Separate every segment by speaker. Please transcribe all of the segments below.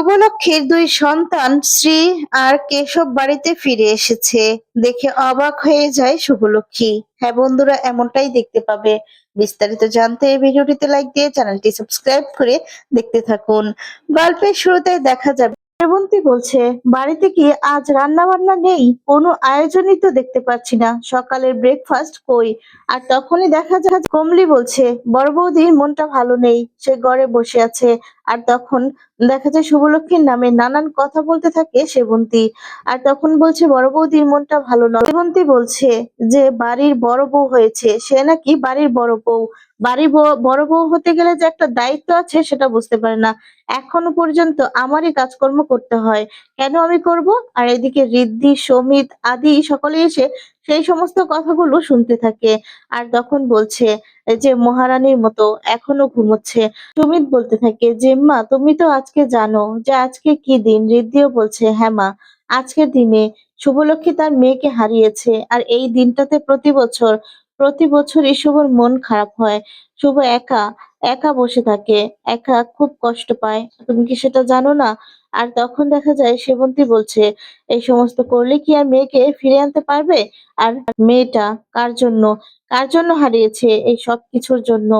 Speaker 1: শুভলক্ষ্মীর দুই সন্তান শ্রী আর কেশব বাড়িতে ফিরে এসেছে দেখে অবাক হয়ে যায় শুভলক্ষ্মী। হ্যাঁ বন্ধুরা, এমনটাই দেখতে পাবে। বিস্তারিত জানতে এই ভিডিওটিতে লাইক দিয়ে চ্যানেলটি সাবস্ক্রাইব করে দেখতে থাকুন। গল্পের শুরুতে দেখা যাবে শ্রাবন্তী বলছে, বাড়িতে কি আজ রান্না বান্না নেই? কোনো আয়োজনই তো দেখতে পাচ্ছি না, সকালের ব্রেকফাস্ট কই? আর তখনই দেখা যায় কমলি বলছে, বড় বৌদির মনটা ভালো নেই, সে ঘরে বসে আছে। আর তখন দেখা যায় শুভলক্ষ্মীর নামে নানান কথা বলতে থাকে সেবন্তী। আর তখন বলছে বড় বৌদির মনটা ভালো নয়। সেবন্তী বলছে যে বাড়ির বড় বউ হয়েছে, সে নাকি বাড়ির বড় বউ। বাড়ির বড় বউ হতে গেলে যে একটা দায়িত্ব আছে সেটা বুঝতে পারে না। এখনো পর্যন্ত আমারই কাজকর্ম করতে হয়, কেন আমি করব? আর এদিকে ঋদ্ধি, সমিত আদি সকলে এসে সেই সমস্ত কথাগুলো শুনতে থাকে। আর তখন বলছে যে মহারানীর মতো এখনো ঘুমোচ্ছে। সুমিত বলতে থাকে যে মা, তুমি তো আজকে জানো যে আজকে কি দিন। ঋদ্ধিও বলছে, হ্যাঁ মা, আজকের দিনে শুভলক্ষ্মী তার মেয়েকে হারিয়েছে। আর এই দিনটাতে প্রতি বছরই শুভর মন খারাপ হয়। শুভ একা একা বসে থাকে, একা খুব কষ্ট পায়। তুমি কি সেটা জানো না? আর তখন দেখা যায় সেবন্তী বলছে, এই সমস্ত করলে কি আর মেয়েকে ফিরে আনতে পারবে? আর মেয়েটা কার জন্য হারিয়েছে? এই সব কিছুর জন্য।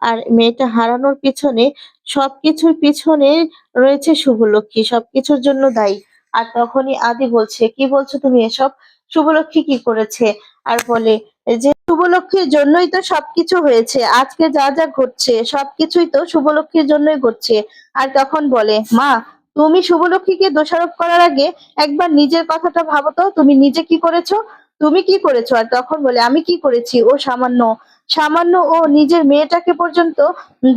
Speaker 1: আর মেয়েটা হারানোর পিছনে, সবকিছুর পিছনে রয়েছে শুভলক্ষ্মী, সবকিছুর জন্য দায়ী। আর তখনই আদি বলছে, কি বলছো তুমি এসব? শুভলক্ষ্মী কি করেছে? আর বলে যে শুভলক্ষ্মীর জন্যই তো সবকিছু হয়েছে, আজকে যা যা ঘটছে সবকিছুই তো শুভলক্ষ্মীর জন্যই ঘটছে। আর তখন বলে, মা, তুমি শুভলক্ষ্মীকে দোষারোপ করার আগে একবার নিজের কথাটা ভাবো তো, তুমি নিজে কি করেছো? তুমি কি করেছো? আর তখন বলে, আমি কি করেছি? ও সামান্য সামান্য ও নিজের মেয়েটাকে পর্যন্ত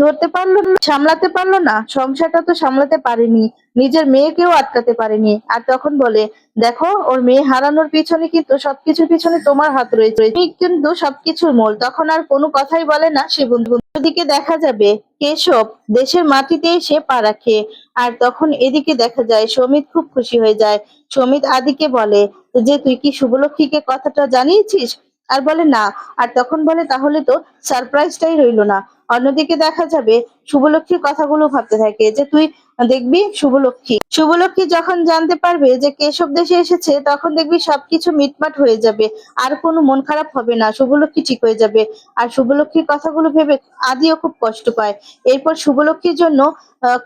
Speaker 1: ধরতে পারলো না, সামলাতে পারলো না, সংসারটা তো সামলাতে পারেনি, নিজের মেয়েকেও আটকাতে পারেনি। আর তখন বলে, দেখো, ওর মেয়ে হারানোর পিছনে কিন্তু সবকিছুর পিছনে তোমার হাত রয়েছে, তুমি কিন্তু সবকিছুর মূল। তখন আর কোনো কথাই বলে না সে বন্ধু। ওদিকে দেখা যাবে কেশব দেশের মাটিতে এসে পা রাখে। আর তখন এদিকে দেখা যায় সমিত খুব খুশি হয়ে যায়। সমিত আদিকে বলে যে, তুই কি শুভলক্ষ্মীকে কথাটা জানিয়েছিস? আর বলে না। আর তখন বলে, তাহলে তো সারপ্রাইজটাই রইলো না। অন্যদিকে দেখা যাবে শুভলক্ষ্মীর কথাগুলো ভাবতে থাকে যে, তুই দেখবি শুভলক্ষ্মী যখন জানতে পারবে যে কেশব দেশে এসেছে, তখন দেখবি সবকিছু মিটমাট হয়ে যাবে। আর কোনো মন খারাপ হবে না, শুভলক্ষ্মী ঠিক হয়ে যাবে। আর শুভলক্ষ্মীর কথাগুলো ভেবে আদিও খুব কষ্ট পায়। এরপর শুভলক্ষ্মীর জন্য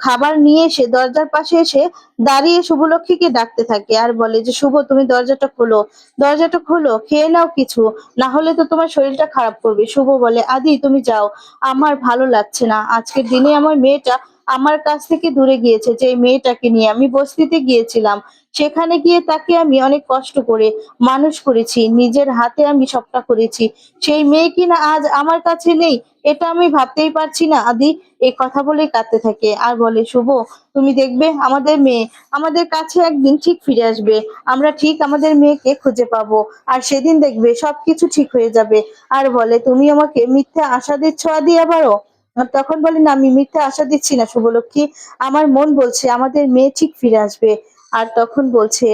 Speaker 1: খাবার নিয়ে এসে দরজার পাশে এসে দাঁড়িয়ে শুভলক্ষ্মীকে ডাকতে থাকে। আর বলে যে, শুভ, তুমি দরজাটা খোলো, খেয়ে নাও কিছু, না হলে তো তোমার শরীরটা খারাপ করবে। শুভ বলে, আদি তুমি যাও, আমার ভালো লাগছে না। আজকের দিনে আমার মেয়েটা আমার কাছ থেকে দূরে গিয়েছে। যে মেয়েটাকে নিয়ে আমি বস্তিতে গিয়েছিলাম, সেখানে গিয়ে তাকে আমি অনেক কষ্ট করে মানুষ করেছি, নিজের হাতে আমি সবটা করেছি, সেই মেয়ে কিনা আজ আমার কাছে নেই, এটা আমি ভাবতেই পারছি না। আদি এই কথা বলেই কাঁদতে থাকে। আর বলে, শুভ, তুমি দেখবে আমাদের মেয়ে আমাদের কাছে একদিন ঠিক ফিরে আসবে, আমরা ঠিক আমাদের মেয়েকে খুঁজে পাবো, আর সেদিন দেখবে সবকিছু ঠিক হয়ে যাবে। আর বলে, তুমি আমাকে মিথ্যা আশা দিচ্ছ আদি আবারও? আর তখন বলে, না, আমি মিথ্যা আশা দিচ্ছি না শুভলক্ষ্মী, আমার মন বলছে আমাদের মেয়ে ঠিক ফিরে আসবে। আর তখন বলছে,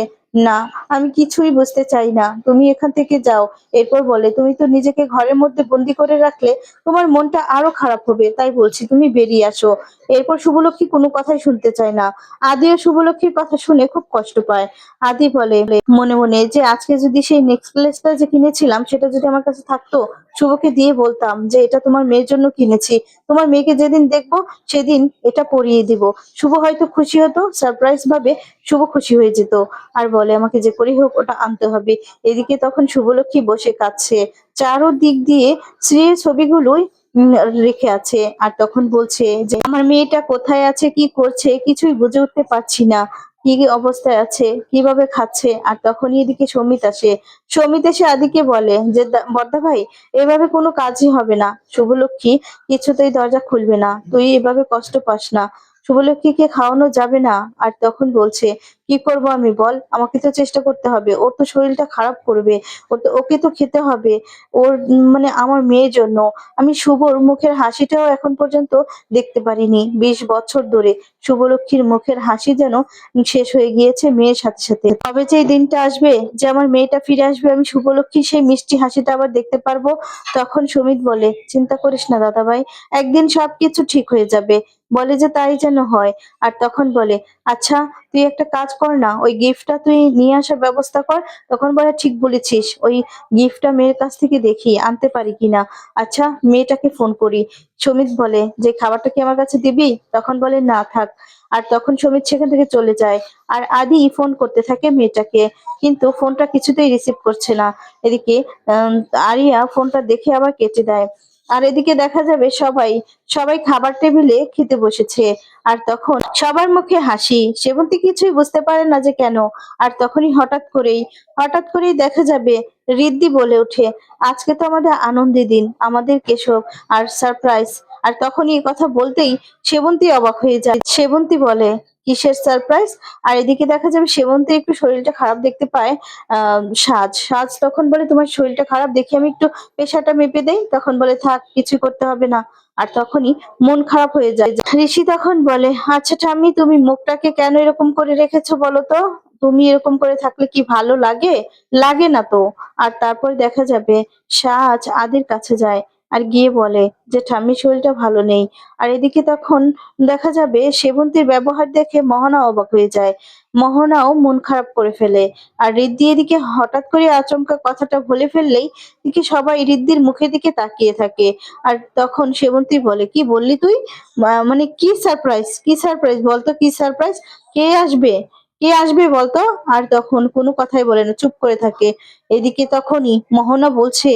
Speaker 1: না, আমি কিছুই বুঝতে চাই না, তুমি এখান থেকে যাও। এরপর বলে, তুমি তো নিজেকে ঘরের মধ্যে বন্দি করে রাখলে তোমার মনটা আরো খারাপ হবে, তাই বলছি তুমি বেরিয়ে আসো। এরপর শুভলক্ষ্মী কোনো কথাই শুনতে চায় না। আদিও শুভলক্ষ্মীর কথা শুনে খুব কষ্ট পায়। আদি বলে মনে মনে যে, আজকে যদি সেই নেকলেসটা যে কিনেছিলাম সেটা যদি আমার কাছে থাকতো, শুভকে দিয়ে বলতাম যে এটা তোমার মেয়ের জন্য কিনেছি, তোমার মেয়েকে যেদিন দেখবো সেদিন এটা পরিয়ে দিব। শুভ হয়তো খুশি হতো, সারপ্রাইজ ভাবে শুভ খুশি হয়ে যেত। আর বলে, আমাকে যে করেই হোক ওটা আনতে হবে। এদিকে তখন শুভলক্ষ্মী বসে কাঁদছে, চারোদিক দিয়ে স্ত্রীর ছবিগুলোই রেখে আছে। আর তখন বলছে যে, আমার মেয়েটা কোথায় আছে, কি করছে, কিছুই বুঝে উঠতে পারছি না, কি কি অবস্থায় আছে, কিভাবে খাচ্ছে। আর তখনই এদিকে সমিত এসে আদিকে বলে যে, বড়দা ভাই, এভাবে কোনো কাজই হবে না, শুভলক্ষ্মী কিছুতেই দরজা খুলবে না, তুই এভাবে কষ্ট পাস না, শুভলক্ষ্মীকে খাওয়ানো যাবে না। আর তখন বলছে, কি করব আমি বল, আমাকে তো চেষ্টা করতে হবে, ওর তো শরীরটা খারাপ করবে, ওকে তো খেতে হবে, ওর মানে আমার মেয়ের জন্য। আমি শুভর মুখের হাসিটাও এখন পর্যন্ত দেখতে পারিনি 20 বছর ধরে। শুভলক্ষ্মীর মুখের হাসি যেন শেষ হয়ে গিয়েছে মেয়ের সাথে সাথে। তবে যে এই দিনটা আসবে যে আমার মেয়েটা ফিরে আসবে, আমি শুভলক্ষ্মীর সেই মিষ্টি হাসিটা আবার দেখতে পারবো। তখন সুমিত বলে, চিন্তা করিস না দাদা ভাই, একদিন সবকিছু ঠিক হয়ে যাবে, বলে যে তাই যেন হয়। আর তখন বলে, আচ্ছা তুই একটা কাজ কর না, ওই গিফটটা তুই নিয়ে আসার ব্যবস্থা কর। তখন বলে ঠিক বলেছিস, ওই গিফটটা মেয়ের কাছ থেকে দেখি আনতে পারি কিনা। আচ্ছা মেয়েটাকে ফোন করি। সমিত বলে যে খাবারটা কি আমার কাছে দিবি? তখন বলে না থাক। আর তখন সমিত সেখান থেকে চলে যায়। আর আদি ফোন করতে থাকে মেয়েটাকে, কিন্তু ফোনটা কিছুতেই রিসিভ করছে না। এদিকে আম, আরিয়া ফোনটা দেখে আবার কেটে দেয়। আর এদিকে দেখা যাবে সবাই সবাই খাবার টেবিলে খেতে বসেছে। আর তখন সবার মুখে হাসি, সেবন্তী কিছুই বুঝতে পারে না যে কেন। আর তখনই হঠাৎ করেই দেখা যাবে রিদ্ধি বলে ওঠে, আজকে তো আমাদের আনন্দের দিন, আমাদের কেশব আর সারপ্রাইজ। আর তখনই এই কথা বলতেই সেবন্তী অবাক হয়ে যায়। সেবন্তী বলে, কিসের সারপ্রাইজ? আর এদিকে দেখা যাবে সেবন্তী একটু শরীরটা খারাপ দেখতে পায়। সাজ তখন বলে, তোমার শরীরটা খারাপ দেখি আমি একটু পেশাটা মেপে দেই। তখন বলে থাক, কিছু করতে হবে না। আর তখনই মন খারাপ হয়ে যায়। ঋষি তখন বলে, আচ্ছা ঠাম্মি, তুমি মুখটাকে কেন এরকম করে রেখেছো বলো তো? তুমি এরকম করে থাকলে কি ভালো লাগে? লাগে না তো। আর তারপর দেখা যাবে সাজ আদির কাছে যায় আর গিয়ে বলে যে ঠাম্মির শরীরটা ভালো নেই। আর এদিকে তখন দেখা যাবে সেবন্তীর ব্যবহার দেখে মহনা অবাক হয়ে যায়। মহনাও মন খারাপ করে ফেলে। আর রিদ্ধি এদিকে হঠাৎ করে আচমকা কথাটা বলে ফেললেই এদিকে সবাই রিদ্ধির মুখের দিকে তাকিয়ে থাকে। আর তখন সেবন্তী বলে, কি বললি তুই? মানে কি সারপ্রাইজ? কি সারপ্রাইজ বলতো, কি সারপ্রাইজ? কে আসবে? কে আসবে বলতো? আর তখন কোনো কথাই বলে না, চুপ করে থাকে। এদিকে তখনই মোহনা বলছে,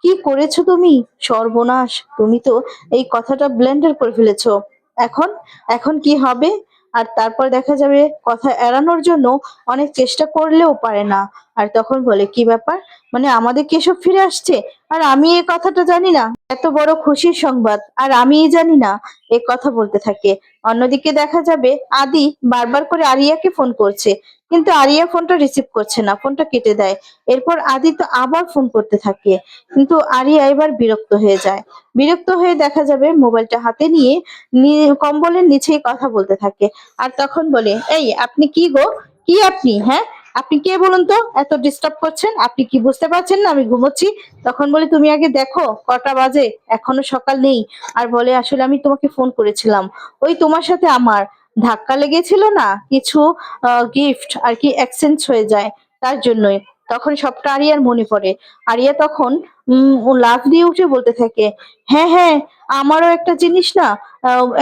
Speaker 1: কি করেছো তুমি? সর্বনাশ, তুমি তো এই কথাটা ব্লেন্ডার করে ফেলেছো। এখন এখন কি হবে? আর তারপর দেখা যাবে কথা এড়ানোর জন্য অনেক চেষ্টা করলেও পারে না। আর তখন বলে, কি ব্যাপার? মানে আমাদের কেশব ফিরে আসছে আর আমি এই কথাটা জানি না? এত বড় খুশির সংবাদ আর আমিই জানি না? এ কথা বলতে থাকে। অন্যদিকে দেখা যাবে আদি বারবার করে আরিয়াকে ফোন করছে, কিন্তু আরিয়া ফোনটা রিসিভ করছে না, ফোনটা কেটে দেয়। এরপর আদি তো আবার ফোন করতে থাকে, কিন্তু আরিয়া এবার বিরক্ত হয়ে যায়। বিরক্ত হয়ে দেখা যাবে মোবাইলটা হাতে নিয়ে কম্বলের নিচেই কথা বলতে থাকে। আর তখন বলে, এই আপনি কি গো? কি আপনি, হ্যাঁ? আপনি কে বলুন তো, এত ডিস্টার্ব করছেন? আপনি কি বুঝতে পারছেন না আমি ঘুমোচ্ছি? তখন বলে, তুমি আগে দেখো কটা বাজে, এখনো সকাল নেই। আর বলে, আসলে আমি তোমাকে ফোন করেছিলাম, ওই তোমার সাথে আমার ধাক্কা লেগেছিল না কিছু, গিফট আর কি এক্সচেঞ্জ হয়ে যায়, তার জন্যই। তখন সবটা আরিয়ার মনে পড়ে। আরিয়া তখন ও লাফ দিয়ে উঠে বলতে থাকে, হ্যাঁ হ্যাঁ, আমারও একটা জিনিস না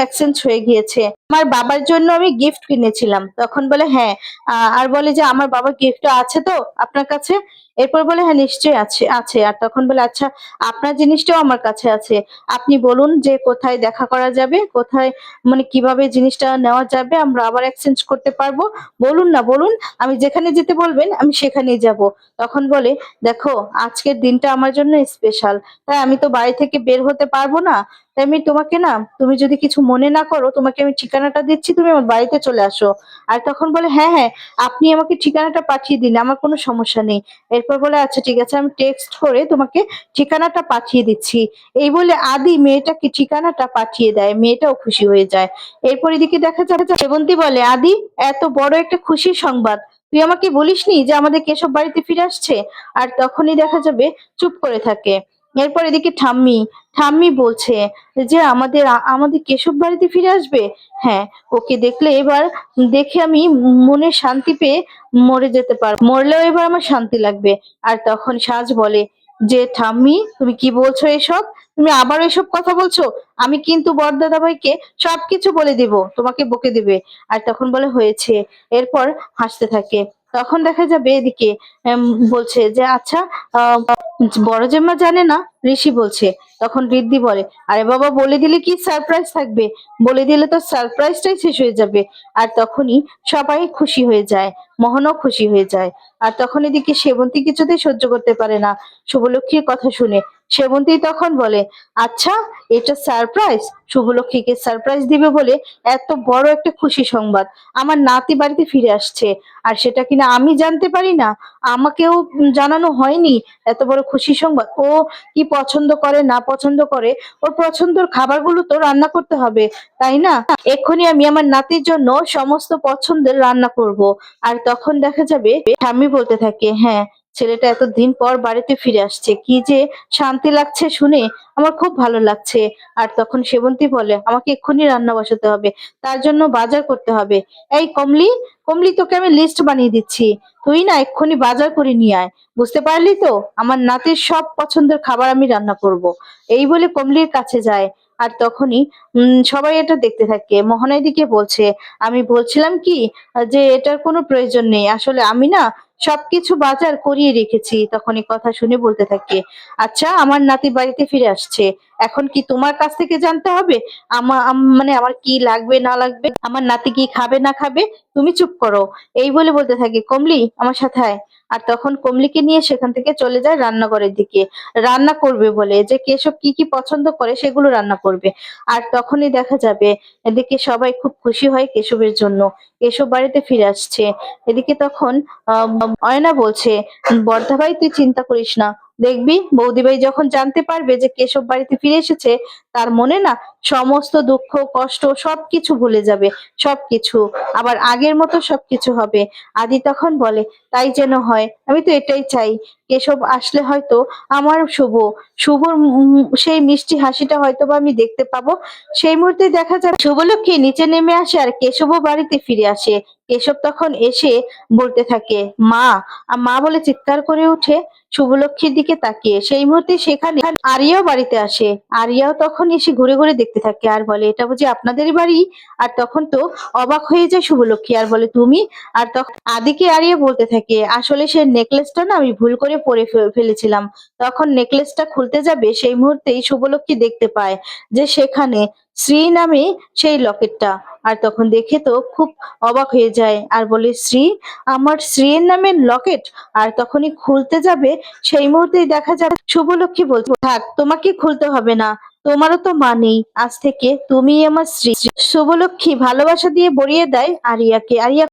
Speaker 1: এক্সচেঞ্জ হয়ে গিয়েছে। আমার বাবার জন্য আমি গিফট কিনেছিলাম। তখন বলে, হ্যাঁ। আর বলে যে আমার বাবার গিফটটা আছে তো আপনার কাছে? এরপর বলে, হ্যাঁ নিশ্চয়ই আছে আছে। আর তখন বলে, আচ্ছা আপনার জিনিসটাও আমার কাছে আছে। আপনি বলুন যে কোথায় দেখা করা যাবে, কোথায় মানে কিভাবে জিনিসটা নেওয়া যাবে, আমরা আবার এক্সচেঞ্জ করতে পারবো। বলুন না বলুন, আমি যেখানে যেতে বলবেন আমি সেখানেই যাব। তখন বলে, দেখো আজকের দিনটা আমার জন্য স্পেশাল, তাই আমি তো বাড়ি থেকে বের হতে পারবো না। তাই আমি তোমাকে না, তুমি যদি কিছু মনে না করো, তোমাকে আমি ঠিকানাটা দিচ্ছি, তুমি আমার বাড়িতে চলে আসো। আর তখন বলে, হ্যাঁ হ্যাঁ, আপনি আমাকে ঠিকানাটা পাঠিয়ে দিন, আমার কোনো সমস্যা নেই। এরপর বলে, আচ্ছা ঠিক আছে, আমি টেক্সট করে তোমাকে ঠিকানাটা পাঠিয়ে দিচ্ছি। এই বলে আদি মেয়েটাকে ঠিকানাটা পাঠিয়ে দেয়, মেয়েটাও খুশি হয়ে যায়। এরপর এদিকে দেখা যাবে সেবন্তী বলে, আদি এত বড় একটা খুশির সংবাদ তুই আমাকে বলিসনি যে আমাদের কেশব বাড়িতে ফিরে আসছে? আর তখনই দেখা যাবে চুপ করে থাকে। এরপর এদিকে ঠাম্মি ঠাম্মি বলছে যে আমাদের কেশব বাড়িতে ফিরে আসবে। হ্যাঁ, ওকে দেখলে এবার দেখে আমি মনে শান্তি পেয়ে মরে যেতে পারবো, মরলেও এবার আমার শান্তি লাগবে। আর তখন সাজ বলে যে, ঠাম্মি তুমি কি বলছো এসব? তুমি আবার এসব কথা বলছো? আমি কিন্তু বড়দাদা ভাইকে সবকিছু বলে দিব, তোমাকে বকে দিবে। আর তখন বলে, হয়েছে। এরপর হাসতে থাকে। তখন দেখা যাবে এদিকে উম, বলছে যে, আচ্ছা আহ বড় জেম্মা জানে না? ঋষি বলছে। তখন ঋদ্ধি বলে, আরে বাবা বলে দিলে কি সারপ্রাইজ থাকবে? বলে দিলে তো সারপ্রাইজটাই শেষ হয়ে যাবে। আর তখনই সবাই খুশি হয়ে যায়, মোহনও খুশি হয়ে যায়। আর তখন এদিকে সেবন্তী কিছুতেই সহ্য করতে পারে না শুভলক্ষ্মীর কথা শুনে। সেবন্তী তখন বলে, আচ্ছা এটা সারপ্রাইজ? শুভলক্ষ্মীকে সারপ্রাইজ দিবে বলে এত বড় একটা খুশি সংবাদ, আমার নাতি বাড়িতে ফিরে আসছে, আর সেটা কিনা আমি জানতে পারি না? আমাকেও জানানো হয়নি এত বড় খুশি সংবাদ? ও কি পছন্দ করে না পছন্দ করে, ওর পছন্দের খাবারগুলো তো রান্না করতে হবে, তাই না? এক্ষুনি আমি আমার নাতির জন্য সমস্ত পছন্দের রান্না করব। আর তখন দেখা যাবে ঠাম্মি বলতে থাকে, হ্যাঁ ছেলেটা এতদিন পর বাড়িতে ফিরে আসছে, কি যে শান্তি লাগছে শুনে, আমার খুব ভালো লাগছে। আর তখন সেবন্তী বলে, আমাকে এক্ষুনি রান্না বসাতে হবে, তার জন্য বাজার করতে হবে। এই কমলি, কমলি, তোকে আমি লিস্ট বানিয়ে দিচ্ছি, তুই না এক্ষুনি বাজার করে নিয়ে আয়। বুঝতে পারলি তো, আমার নাতির সব পছন্দের খাবার আমি রান্না করব। এই বলে কমলির কাছে যায়। আর তখনই সবাই এটা দেখতে থাকে। মোহনা এদিকে বলছে, আমি বলছিলাম কি, যে এটার কোনো প্রয়োজন নেই, আসলে আমি না সবকিছু বাজার করিয়ে রেখেছি। তখন এই কথা শুনে বলতে থাকে, আচ্ছা, আমার নাতি বাড়িতে ফিরে আসছে, এখন কি তোমার কাছ থেকে জানতে হবে মানে আমার কি লাগবে না লাগবে, আমার নাতি কি খাবে না খাবে? তুমি চুপ করো। এই বলে বলতে থাকে, কমলি আমার সাথে আয়। আর তখন কমলিকে নিয়ে সেখান থেকে চলে যায় রান্নাঘরের দিকে, রান্না করবে বলে, যে কেশব কি কি পছন্দ করে সেগুলো রান্না করবে। আর তখনই দেখা যাবে এদিকে সবাই খুব খুশি হয় কেশবের জন্য, কেশব বাড়িতে ফিরে আসছে। এদিকে তখন অয়না বলছে, বর্ধা ভাই তুই চিন্তা করিস না, দেখবি বৌদি ভাই যখন জানতে পারবে যে কেশব বাড়িতে ফিরে এসেছে, তার মনে না সমস্ত দুঃখ কষ্ট সবকিছু ভুলে যাবে, সবকিছু আবার আগের মতো সবকিছু হবে। আদি তখন বলে, তাই যেন হয়, আমি তো এটাই চাই। কেশব আসলে হয়তো আমার শুভর সেই মিষ্টি হাসিটা হয়তো বা আমি দেখতে পাবো। সেই মুহূর্তে দেখা যায় শুভলক্ষ্মী নিচে নেমে আসে আর কেশবও বাড়িতে ফিরে আসে। কেশব তখন এসে বলতে থাকে, মা। মা বলে চিৎকার করে উঠে শুভলক্ষ্মীর দিকে তাকিয়ে। সেই মুহূর্তে সেখানে আরিয়াও বাড়িতে আসে। আরিয়াও তখন এসে ঘুরে ঘুরে দেখতে থাকে আর বলে, এটা বুঝি আপনাদেরই বাড়ি? আর তখন তো অবাক হয়ে যায় শুভলক্ষ্মী আর বলে, তুমি? আর তখন আদিকে আরিয়া বলতে থাকে, আসলে সে নেকলেসটা না আমি ভুল করে পরে ফেলেছিলাম। তখন নেকলেসটা খুলতে যাবে, সেই মুহূর্তেই শুভলক্ষ্মী দেখতে পায় যে সেখানে শ্রী নামে সেই লকেটটা। আর তখন দেখে তো খুব অবাক হয়ে যায় আর বলে, শ্রী, আমার শ্রীর নামের লকেট? আর তখনই খুলতে যাবে, সেই মুহূর্তেই দেখা যাবে শুভলক্ষ্মী বলছে, থাক, তোমাকে খুলতে হবে না, তোমারও তো মা নেই, আজ থেকে তুমিই আমার স্ত্রী। শুভলক্ষ্মী ভালোবাসা দিয়ে ভরিয়ে দেয় আরিয়াকে। আরিয়া